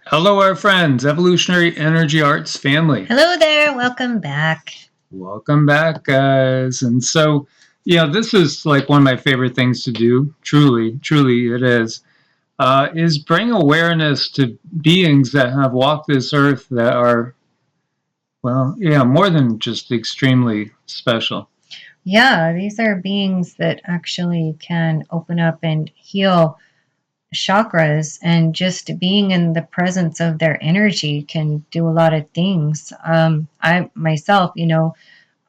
Hello, our friends, Evolutionary Energy Arts family. Hello there. Welcome back. Welcome back, guys. And so, this is like one of my favorite things to do. Truly, truly, it is bring awareness to beings that have walked this earth that are, more than just extremely special. Yeah, these are beings that actually can open up and heal chakras, and just being in the presence of their energy can do a lot of things. I myself,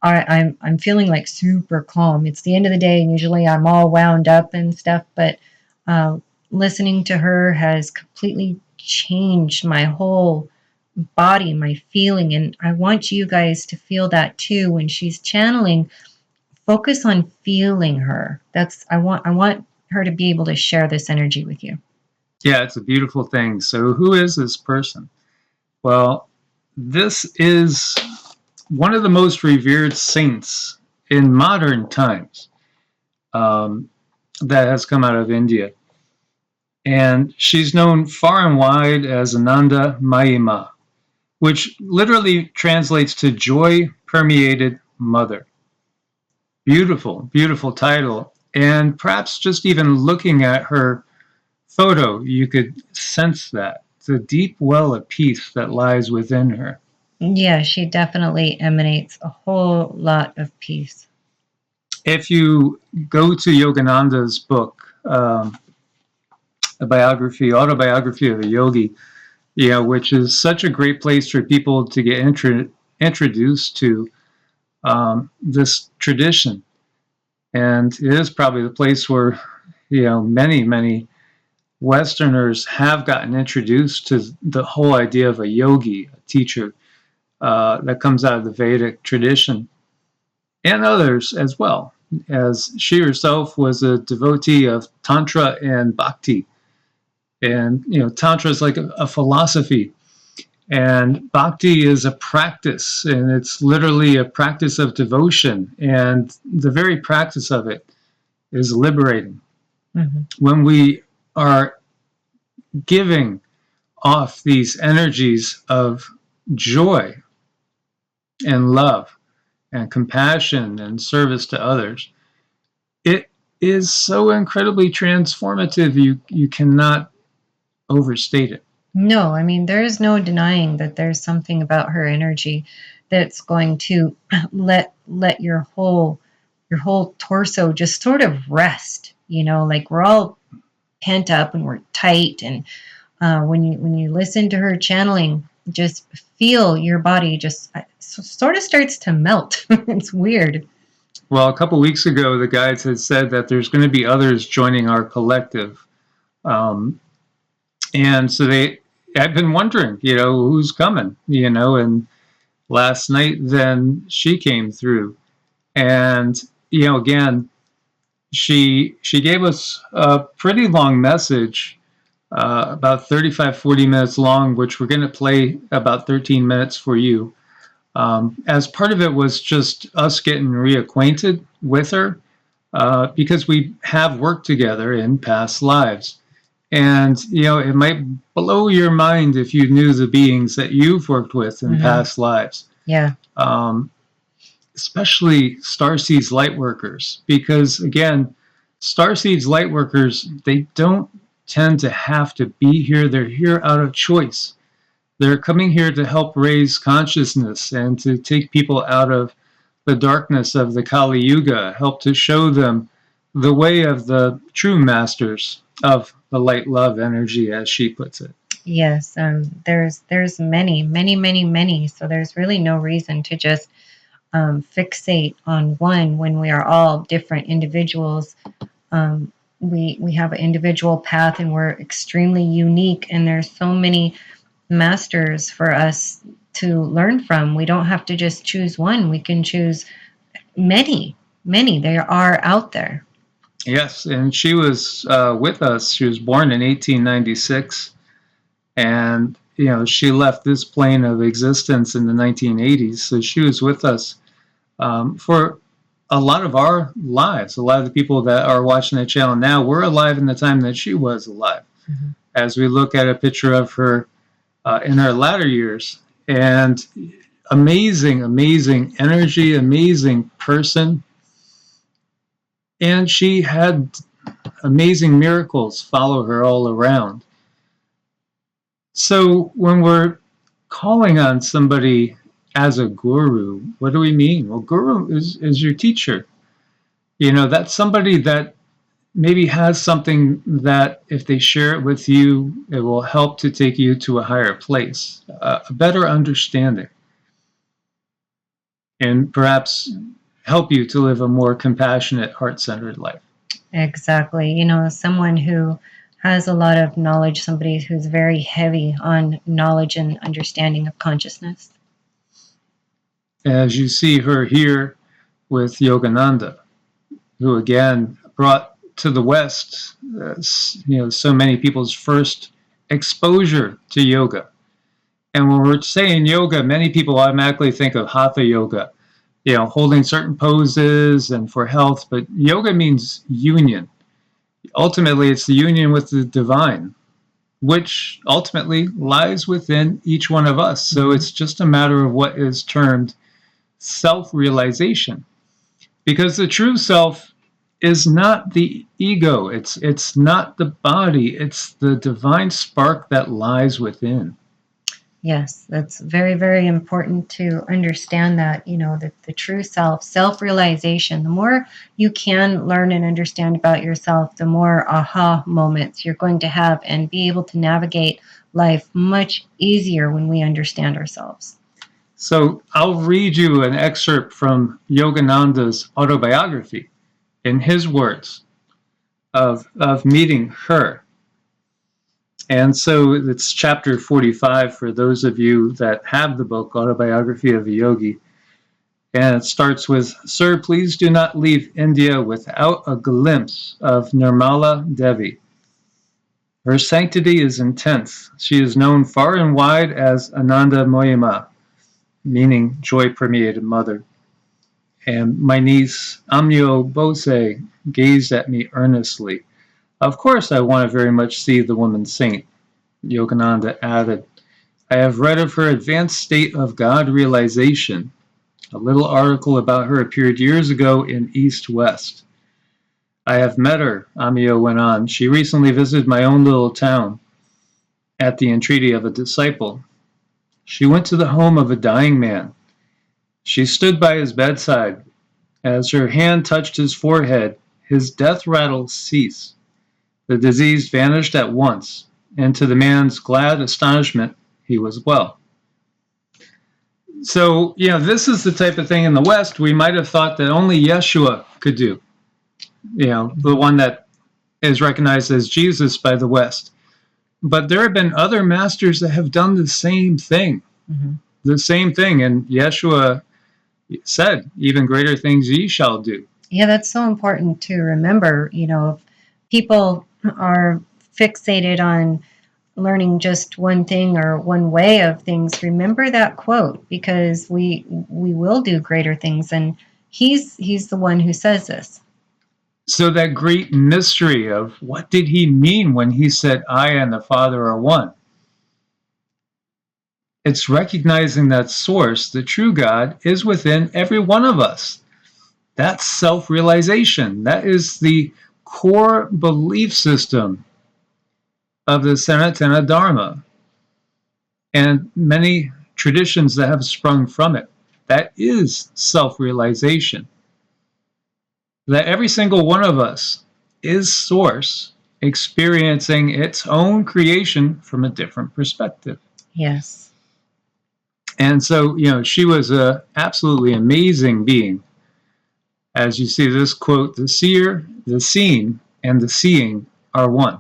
I'm feeling like super calm. It's the end of the day, and usually I'm all wound up and stuff, but uh, listening to her has completely changed my whole body, my feeling. And I want you guys to feel that too when she's channeling. Focus on feeling her. I want her to be able to share this energy with you. Yeah, it's a beautiful thing. So, who is this person? Well, this is one of the most revered saints in modern times. That has come out of India. And she's known far and wide as Ananda Mayima, which literally translates to joy permeated mother. Beautiful, beautiful title. And perhaps just even looking at her photo, you could sense that. The deep well of peace that lies within her. Yeah, she definitely emanates a whole lot of peace. If you go to Yogananda's book, autobiography of a yogi, which is such a great place for people to get introduced to this tradition. And it is probably the place where, many, many Westerners have gotten introduced to the whole idea of a yogi, a teacher that comes out of the Vedic tradition, and others as well, as she herself was a devotee of Tantra and Bhakti. And, Tantra is like a philosophy. And bhakti is a practice, and it's literally a practice of devotion. And the very practice of it is liberating. Mm-hmm. When we are giving off these energies of joy and love and compassion and service to others, it is so incredibly transformative. You cannot overstate it. No, I mean, there is no denying that there's something about her energy that's going to let your whole torso just sort of rest. Like we're all pent up and we're tight, and when you listen to her channeling, just feel your body just sort of starts to melt. It's weird. Well, a couple weeks ago, the guides had said that there's going to be others joining our collective. And so I've been wondering, who's coming, and last night then she came through. And, again, she gave us a pretty long message, about 35, 40 minutes long, which we're going to play about 13 minutes for you. As part of it was just us getting reacquainted with her, because we have worked together in past lives. And, it might blow your mind if you knew the beings that you've worked with in past lives. Yeah. Especially starseeds lightworkers, because, again, starseeds lightworkers, they don't tend to have to be here. They're here out of choice. They're coming here to help raise consciousness and to take people out of the darkness of the Kali Yuga, help to show them the way of the true masters of the light love energy, as she puts it. Yes. There's many, many, many, many. So there's really no reason to just fixate on one when we are all different individuals. We have an individual path, and we're extremely unique, and there's so many masters for us to learn from. We don't have to just choose one. We can choose many. They are out there. Yes, and she was with us. She was born in 1896, and she left this plane of existence in the 1980s. So she was with us for a lot of our lives. A lot of the people that are watching the channel now were alive in the time that she was alive. Mm-hmm. As we look at a picture of her in her latter years. And amazing, amazing energy, amazing person. And she had amazing miracles follow her all around. So when we're calling on somebody as a guru, what do we mean? Well, guru is your teacher. You know, that's somebody that maybe has something that if they share it with you, it will help to take you to a higher place, a better understanding, and perhaps help you to live a more compassionate, heart-centered life. Exactly. You know, someone who has a lot of knowledge, somebody who's very heavy on knowledge and understanding of consciousness. As you see her here with Yogananda, who again brought to the West, so many people's first exposure to yoga. And when we're saying yoga, many people automatically think of hatha yoga, holding certain poses and for health, but yoga means union. Ultimately, it's the union with the divine, which ultimately lies within each one of us. So it's just a matter of what is termed self-realization. Because the true self is not the ego, it's not the body, it's the divine spark that lies within. Yes, that's very, very important to understand that, the true self, self-realization, the more you can learn and understand about yourself, the more aha moments you're going to have and be able to navigate life much easier when we understand ourselves. So I'll read you an excerpt from Yogananda's autobiography in his words of meeting her. And so it's chapter 45 for those of you that have the book, Autobiography of a Yogi. And it starts with, "Sir, please do not leave India without a glimpse of Nirmala Devi. Her sanctity is intense. She is known far and wide as Ananda Mayima, meaning joy-permeated mother. And my niece, Amyo Bose, gazed at me earnestly. Of course I want to very much see the woman saint," Yogananda added. "I have read of her advanced state of God realization. A little article about her appeared years ago in East West. I have met her," Amio went on. "She recently visited my own little town at the entreaty of a disciple. She went to the home of a dying man. She stood by his bedside. As her hand touched his forehead, his death rattle ceased. The disease vanished at once, and to the man's glad astonishment, he was well." So, this is the type of thing in the West we might have thought that only Yeshua could do. The one that is recognized as Jesus by the West. But there have been other masters that have done the same thing. Mm-hmm. The same thing. And Yeshua said, "Even greater things ye shall do." Yeah, that's so important to remember. If people are fixated on learning just one thing or one way of things, remember that quote, because we will do greater things, and he's the one who says this. So that great mystery of what did he mean when he said, "I and the Father are one"? It's recognizing that source, the true God, is within every one of us. That's self-realization. That is the core belief system of the Sanatana Dharma and many traditions that have sprung from it. That is self-realization. That every single one of us is source, experiencing its own creation from a different perspective. Yes. And so, she was an absolutely amazing being. As you see this quote, "The seer, the seen, and the seeing are one."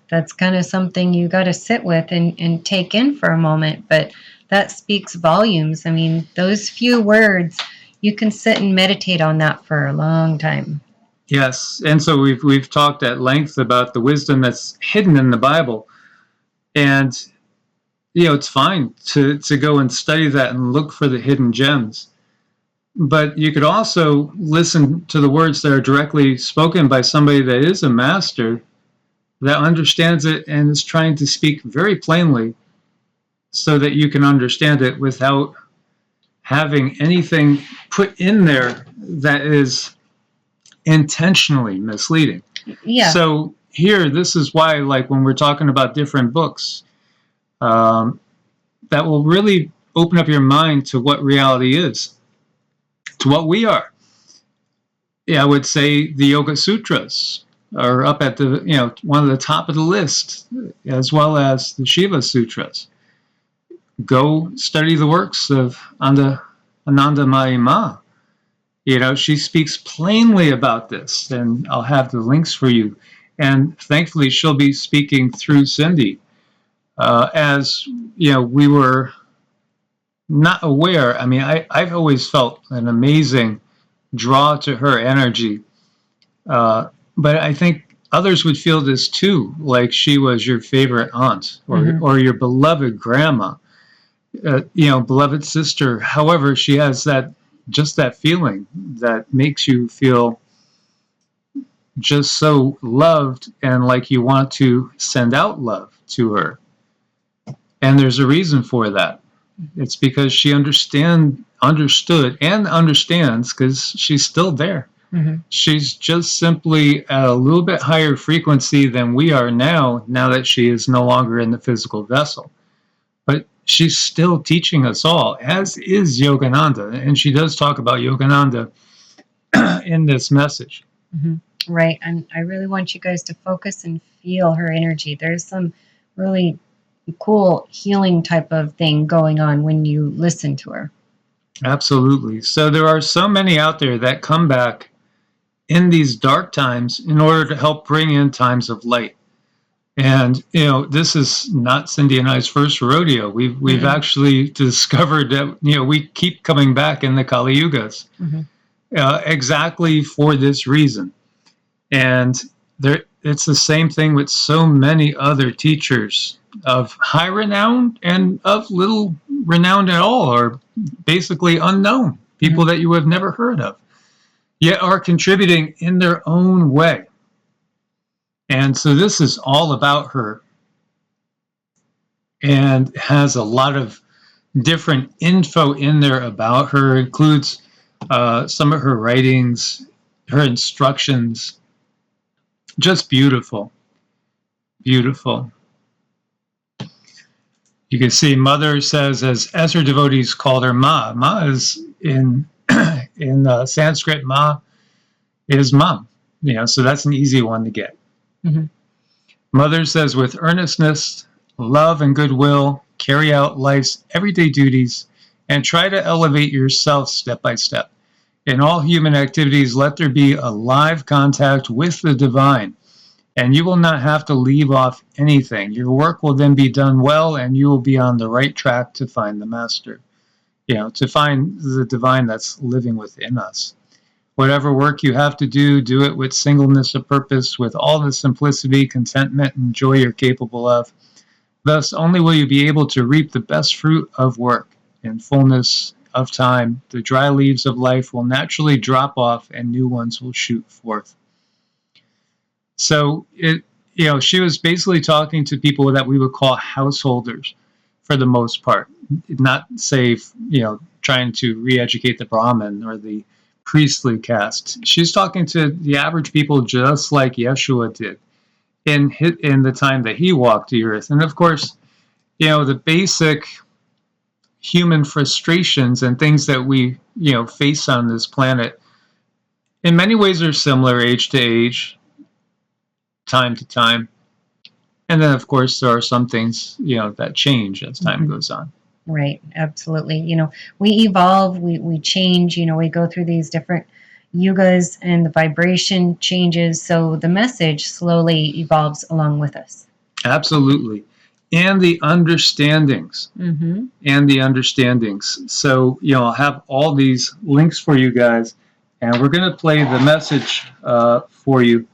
That's kind of something you got to sit with and take in for a moment, but that speaks volumes. I mean, those few words, you can sit and meditate on that for a long time. Yes, and so we've talked at length about the wisdom that's hidden in the Bible, and it's fine to go and study that and look for the hidden gems, but you could also listen to the words that are directly spoken by somebody that is a master that understands it and is trying to speak very plainly so that you can understand it without having anything put in there that is intentionally misleading. Yeah. So here, this is why, like when we're talking about different books, that will really open up your mind to what reality is, to what we are. Yeah, I would say the Yoga Sutras are up at the, one of the top of the list, as well as the Shiva Sutras. Go study the works of Ananda Mayima. She speaks plainly about this, and I'll have the links for you. And thankfully, she'll be speaking through Cindy. As we were not aware. I mean, I've always felt an amazing draw to her energy, but I think others would feel this too, like she was your favorite aunt or your beloved grandma, beloved sister. However, she has that feeling that makes you feel just so loved and like you want to send out love to her. And there's a reason for that. It's because she understood and understands, because she's still there. Mm-hmm. She's just simply at a little bit higher frequency than we are now that she is no longer in the physical vessel. But she's still teaching us all, as is Yogananda. And she does talk about Yogananda in this message. Mm-hmm. Right. And I really want you guys to focus and feel her energy. There's some really cool healing type of thing going on when you listen to her. Absolutely. So there are so many out there that come back in these dark times in order to help bring in times of light. And this is not Cindy and I's first rodeo. We've actually discovered that we keep coming back in the Kali Yugas, exactly for this reason. And it's the same thing with so many other teachers of high renown and of little renown at all, or basically unknown, people that you have never heard of, yet are contributing in their own way. And so this is all about her, and has a lot of different info in there about her. It includes some of her writings, her instructions. Just beautiful. Beautiful. You can see Mother says, as her devotees called her Ma. Ma is in Sanskrit. Ma is mom. So that's an easy one to get. Mm-hmm. Mother says, with earnestness, love, and goodwill, carry out life's everyday duties and try to elevate yourself step by step. In all human activities, let there be a live contact with the divine, and you will not have to leave off anything. Your work will then be done well, and you will be on the right track to find the master, to find the divine that's living within us. Whatever work you have to do, do it with singleness of purpose, with all the simplicity, contentment, and joy you're capable of. Thus, only will you be able to reap the best fruit of work. In fullness of time, the dry leaves of life will naturally drop off and new ones will shoot forth. So she was basically talking to people that we would call householders for the most part, not say, trying to re-educate the Brahmin or the priestly caste. She's talking to the average people just like Yeshua did in the time that he walked the earth. And of course, the basic human frustrations and things that we, face on this planet in many ways are similar, age to age, time to time. And then, of course, there are some things, that change as time goes on. Right. Absolutely. We evolve, we change, we go through these different yugas and the vibration changes. So the message slowly evolves along with us. Absolutely. And the understandings. Mm-hmm. And the understandings. So, I'll have all these links for you guys. And we're going to play the message for you,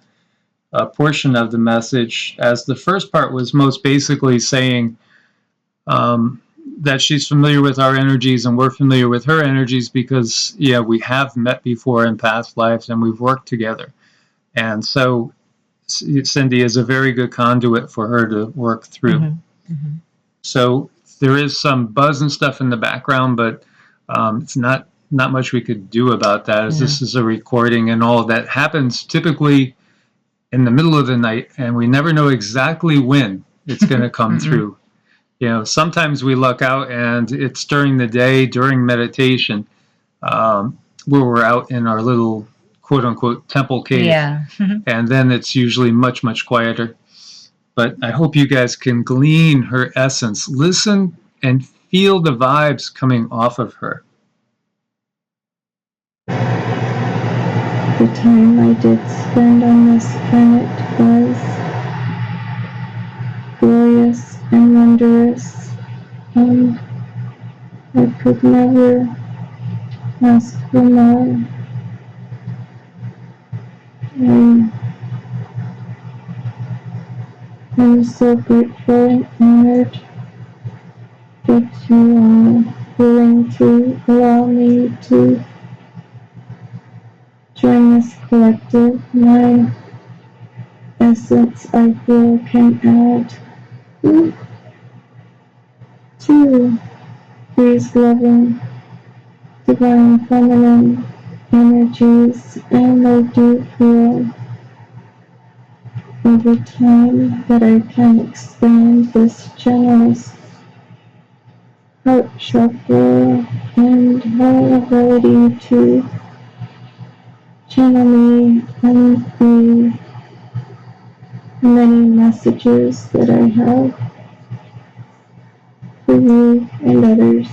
a portion of the message, as the first part was most basically saying that she's familiar with our energies and we're familiar with her energies because, we have met before in past lives and we've worked together. And so Cindy is a very good conduit for her to work through. Mm-hmm. Mm-hmm. So there is some buzz and stuff in the background, but it's not much we could do about that, as this is a recording, and all that happens typically in the middle of the night, and we never know exactly when it's going to come through. You know, sometimes we luck out and it's during the day, during meditation, where we're out in our little quote unquote temple cave. Yeah. And then it's usually much, much quieter. But I hope you guys can glean her essence. Listen and feel the vibes coming off of her. The time I did spend on this planet was glorious and wondrous. I could never ask for more. I'm so grateful and honored that you are willing to allow me to join this collective. My essence, I feel, can add to these loving, divine, feminine energies, and I do feel over time that I can expand this generous heart chakra and her ability to channel me and the many messages that I have for you and others.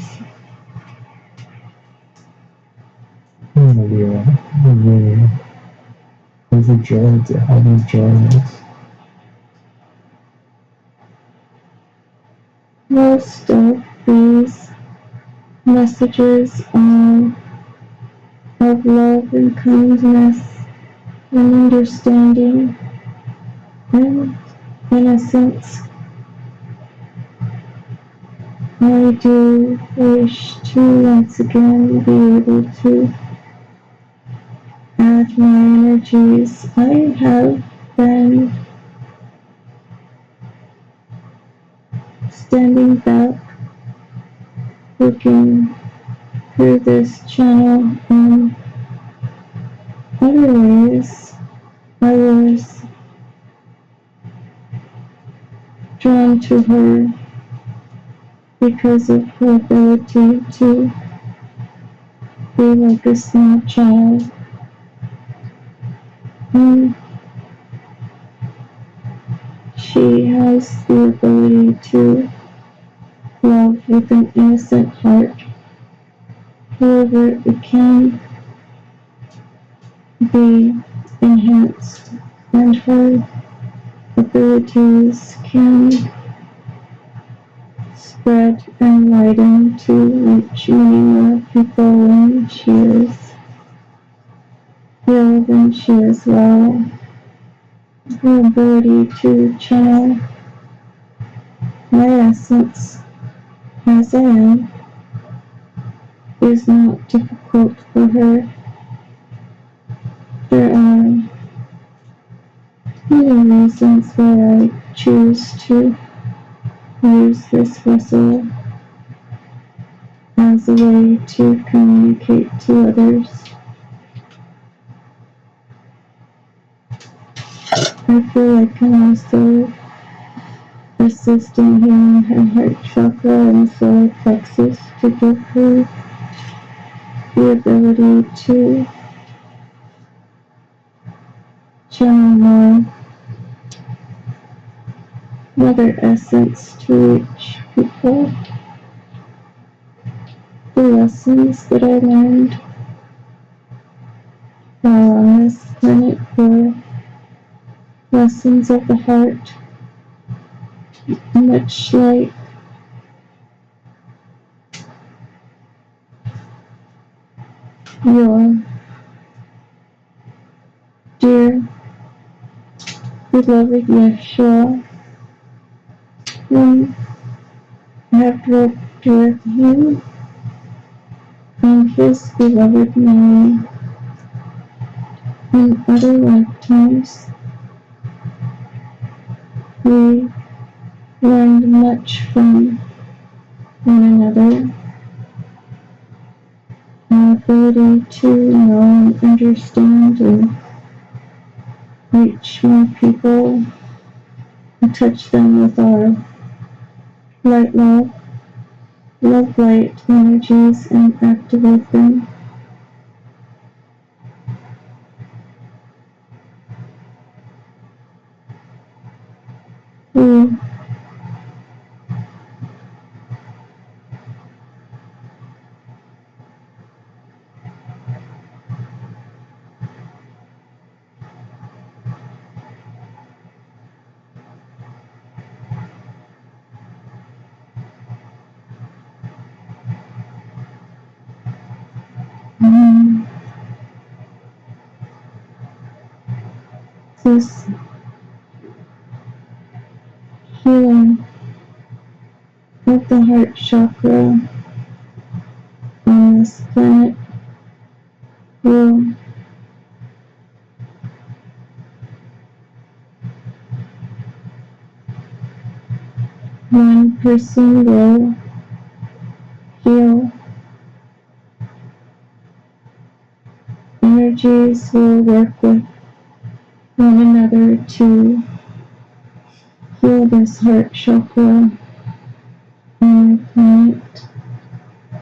Lydia, really overjoyed to have you join us. Most of these messages are of love and kindness and understanding and innocence. I do wish to once again be able to add my energies. I have been standing back, looking through this channel, and other ways I was drawn to her because of her ability to be like a small child. And she has the ability to love with an innocent heart. However, it can be enhanced, and her abilities can spread and widen to reach many more people when she is healed and she is well. Her ability to channel my essence as I am is not difficult for her. There are many reasons why I choose to use this vessel as a way to communicate to others. I feel I can also assist in healing her heart chakra and solar plexus to give her the ability to channel more Mother Essence to reach people. The lessons that I learned while on this planet were lessons of the heart, much like your dear, beloved Yeshua, when I have worked with him and his beloved Mary in other lifetimes. We learned much from one another. Our ability to know and understand and reach more people and touch them with our light light energies and activate them. We this healing of the heart chakra on this planet will one person will heal, energies will work with one another to heal this heart chakra on the planet.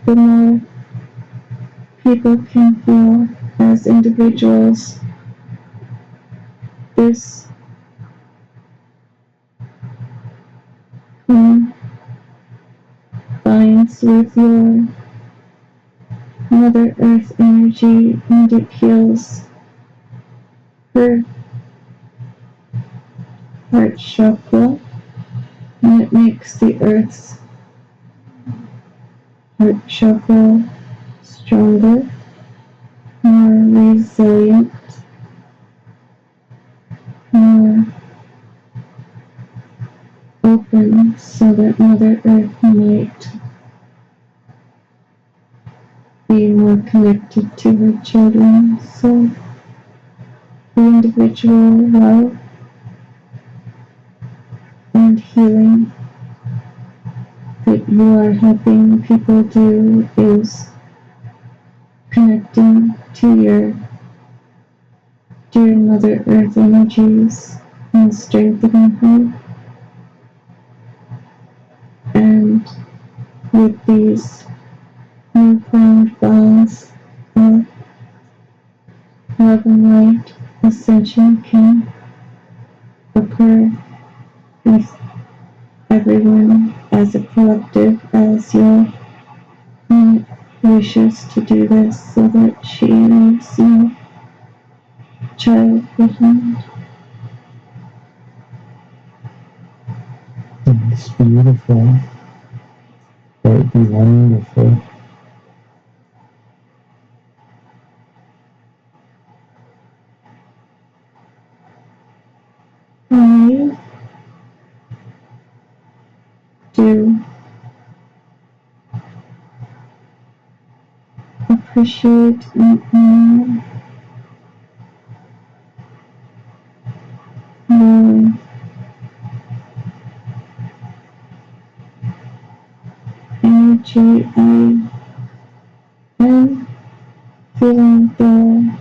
The more people can heal as individuals, this combines with your Mother Earth energy and it heals her heart chakra and it makes the Earth's heart chakra stronger, more resilient, more open so that Mother Earth might be more connected to her children. So the individual love and healing that you are helping people do is connecting to your dear Mother Earth energies and strengthening her. And with these newfound bonds of love and light, ascension can occur with everyone as a collective, as your aunt wishes to do this so that she leaves no child behind. It's beautiful. That would be wonderful. I do appreciate and honor your energy. I am feeling the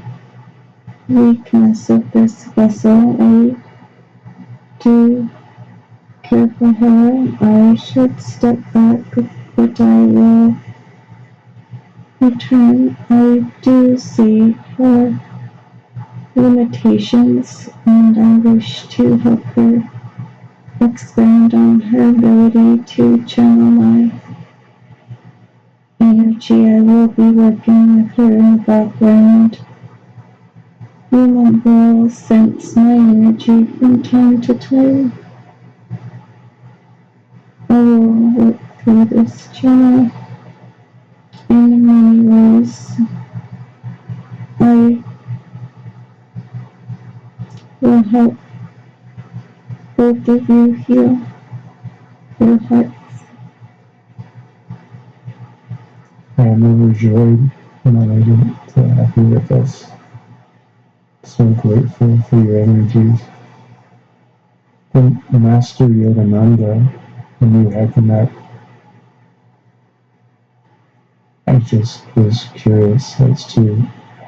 weakness of this vessel. I do care for her. I should step back, but I will return. I do see her limitations and I wish to help her expand on her ability to channel my energy. I will be working with her in the background. You will sense my energy from time to time. I will work through this channel in many ways. I will help both of you heal your hearts. I am overjoyed and elated to have you with us. So grateful for your energies. the Master Yogananda, when you had met, I just was curious as to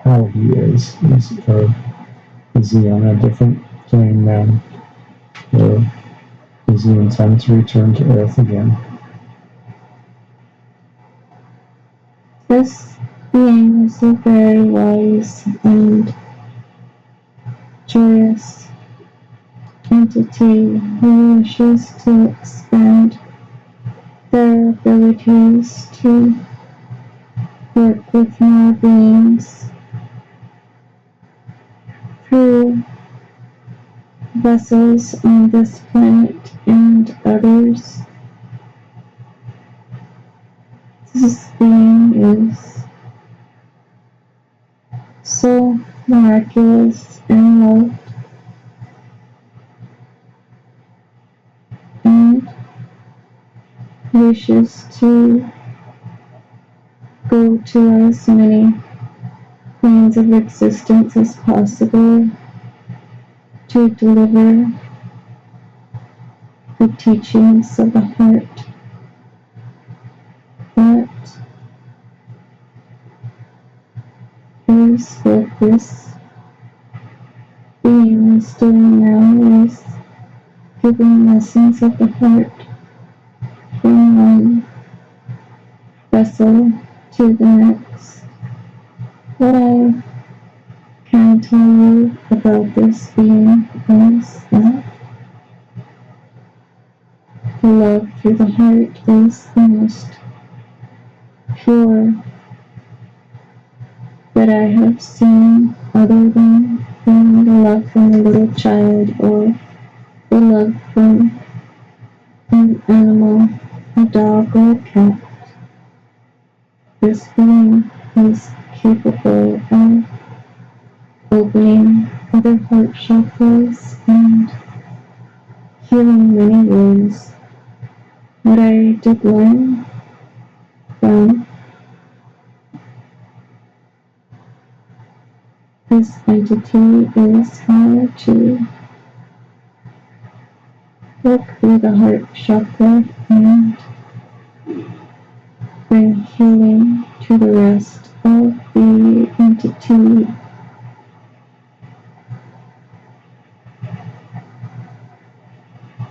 how he is. Is he on a different plane now? Or does he intend to return to Earth again? This being is a very wise and joyous entity who wishes to expand their abilities to work with more beings through vessels on this planet and others. This being is so miraculous and loved and wishes to go to as many planes of existence as possible to deliver the teachings of the heart that is what this being is doing now, is giving lessons of the heart from one vessel to the next. What I can tell you about this being is that the love through the heart is the most pure that I have seen, other than from the love from a little child or the love from an animal, a dog or a cat. This being is capable of opening other heart chakras and healing many wounds. What I did learn from this entity is how to work through the heart chakra and bring healing to the rest of the entity.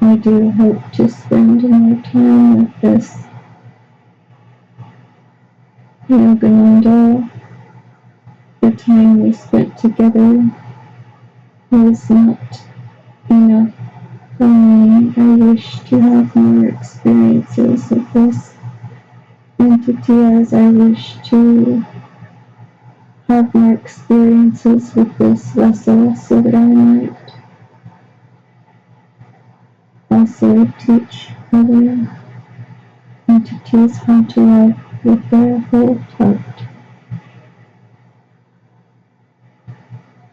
I do hope to spend more time with this Yogananda. The time we spent together was not enough for me. I wish to have more experiences with this entity, as I wish to have more experiences with this vessel so that I might also teach other entities how to love with their whole heart.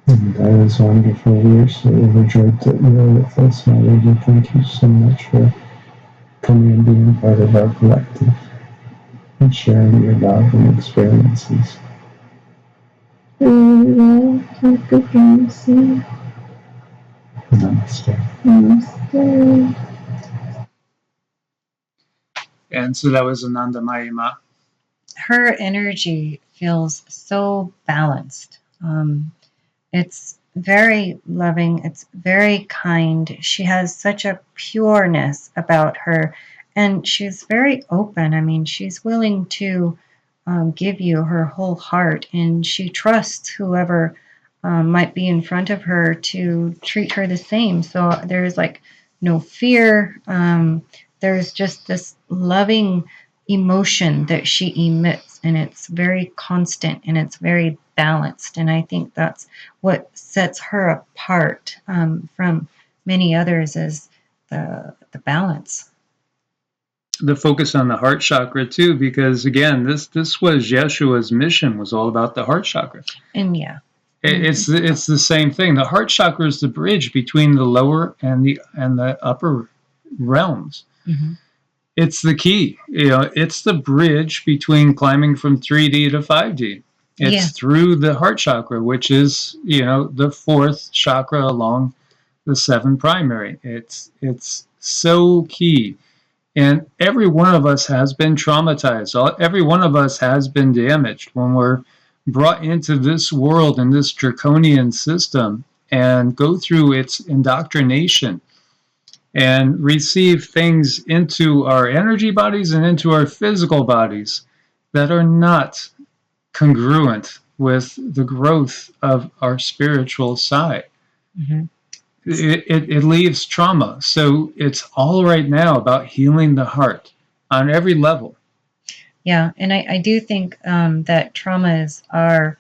And that is wonderful. We are so overjoyed that you are with us, my lady. Thank you so much for coming and being part of our collective and sharing your love and experiences. We will talk again soon. Namaste. Namaste. And so that was Ananda Mayima. Her energy feels so balanced. It's very loving. It's very kind. She has such a pureness about her, and she's very open. I mean, she's willing to give you her whole heart, and she trusts whoever might be in front of her to treat her the same. So there's like no fear. There's just this loving emotion that she emits, and it's very constant and it's very balanced. And I think that's what sets her apart from many others, is the balance. The focus on the heart chakra too, because again, this was Yeshua's mission, was all about the heart chakra. And yeah. It's the same thing. The heart chakra is the bridge between the lower and the upper realms. Mm-hmm. It's the key. It's the bridge between climbing from 3D to 5D. It's through the heart chakra, which is the fourth chakra along the 7 primary. It's so key. And every one of us has been traumatized. Every one of us has been damaged when we're brought into this world and this draconian system and go through its indoctrination and receive things into our energy bodies and into our physical bodies that are not congruent with the growth of our spiritual side. Mm-hmm. It leaves trauma. So it's all right now about healing the heart on every level. Yeah, and I do think that traumas are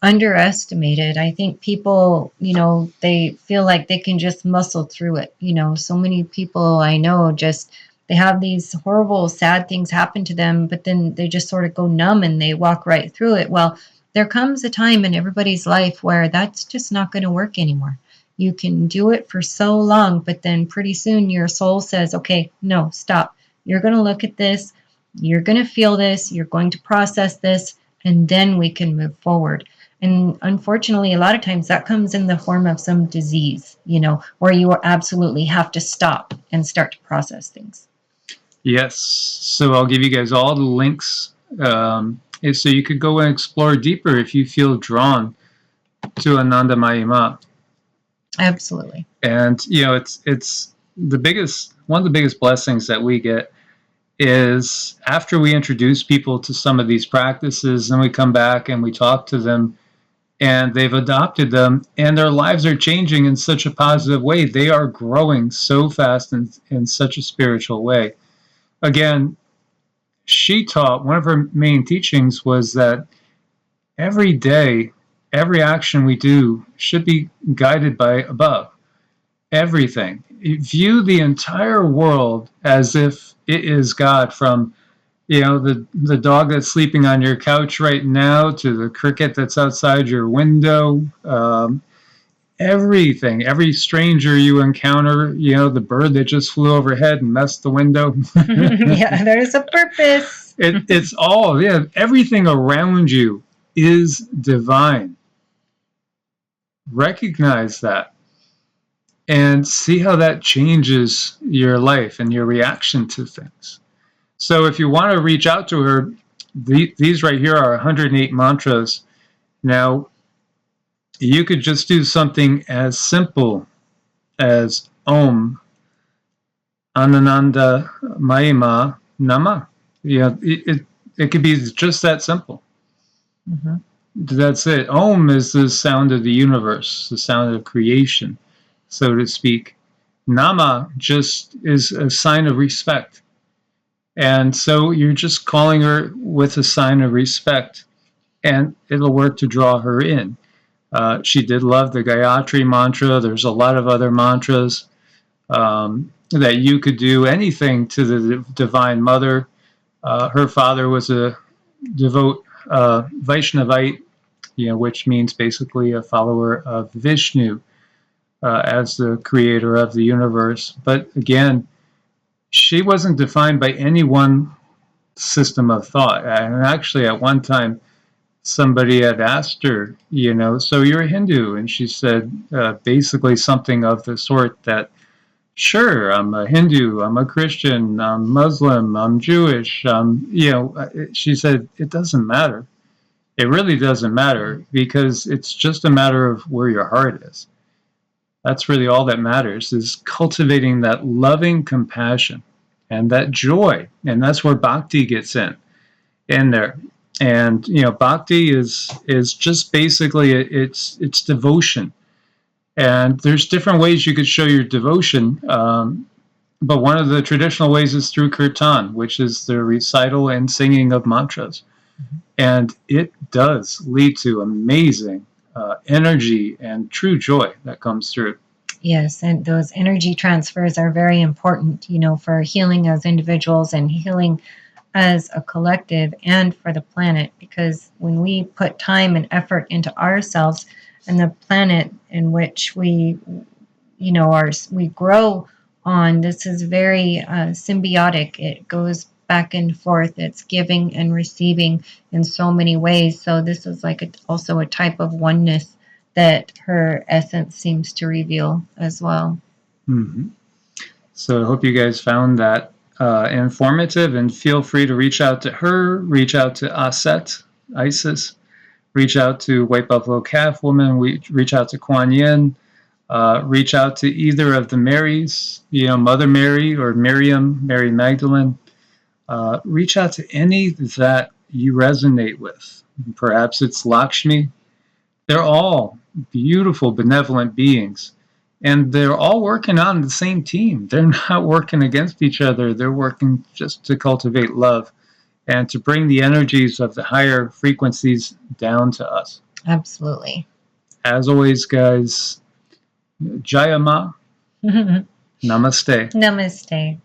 underestimated. I think people, they feel like they can just muscle through it. So many people I know just they have these horrible, sad things happen to them, but then they just sort of go numb and they walk right through it. Well, there comes a time in everybody's life where that's just not going to work anymore. You can do it for so long, but then pretty soon your soul says, okay, no, stop. You're going to look at this. You're going to feel this. You're going to process this, and then we can move forward. And unfortunately, a lot of times that comes in the form of some disease, where you absolutely have to stop and start to process things. Yes. So I'll give you guys all the links. So you could go and explore deeper if you feel drawn to Ananda Mayima. Absolutely. And, it's one of the biggest blessings that we get is after we introduce people to some of these practices, and we come back and we talk to them, and they've adopted them, and their lives are changing in such a positive way. They are growing so fast in such a spiritual way. Again, she taught, one of her main teachings was that every day, every action we do should be guided by above. Everything. View the entire world as if it is God, from the dog that's sleeping on your couch right now to the cricket that's outside your window. Everything, every stranger you encounter, the bird that just flew overhead and messed the window. Yeah, there's a purpose. It's all, everything around you is divine. Recognize that and see how that changes your life and your reaction to things. So if you want to reach out to her, these right here are 108 mantras. Now, you could just do something as simple as Om Ananda Mayima Nama. It could be just that simple. Mm-hmm. That's it. Om is the sound of the universe, the sound of creation, so to speak. Nama just is a sign of respect. And so you're just calling her with a sign of respect, and it'll work to draw her in. She did love the Gayatri mantra. There's a lot of other mantras that you could do, anything to the Divine Mother. Her father was a devout Vaishnavite, which means basically a follower of Vishnu as the creator of the universe. But again, she wasn't defined by any one system of thought. And actually, at one time, somebody had asked her, so you're a Hindu? And she said basically something of the sort that, sure, I'm a Hindu, I'm a Christian, I'm Muslim, I'm Jewish. She said, it doesn't matter. It really doesn't matter, because it's just a matter of where your heart is. That's really all that matters, is cultivating that loving compassion and that joy. And that's where bhakti gets in there. And bhakti is just basically it's devotion. And there's different ways you could show your devotion. But one of the traditional ways is through kirtan, which is the recital and singing of mantras. And it does lead to amazing energy and true joy that comes through. Yes, and those energy transfers are very important, for healing as individuals and healing as a collective and for the planet, because when we put time and effort into ourselves and the planet in which we grow on, this is very symbiotic. It goes back and forth. It's giving and receiving in so many ways. So this is like also a type of oneness that her essence seems to reveal as well. Mm-hmm. So I hope you guys found that informative, and feel free to reach out to her, reach out to Isis, reach out to White Buffalo Calf Woman, reach out to Kuan Yin, reach out to either of the Marys, Mother Mary or Miriam, Mary Magdalene. Reach out to any that you resonate with. Perhaps it's Lakshmi. They're all beautiful, benevolent beings. And they're all working on the same team. They're not working against each other. They're working just to cultivate love and to bring the energies of the higher frequencies down to us. Absolutely. As always, guys, Jayama, Namaste. Namaste.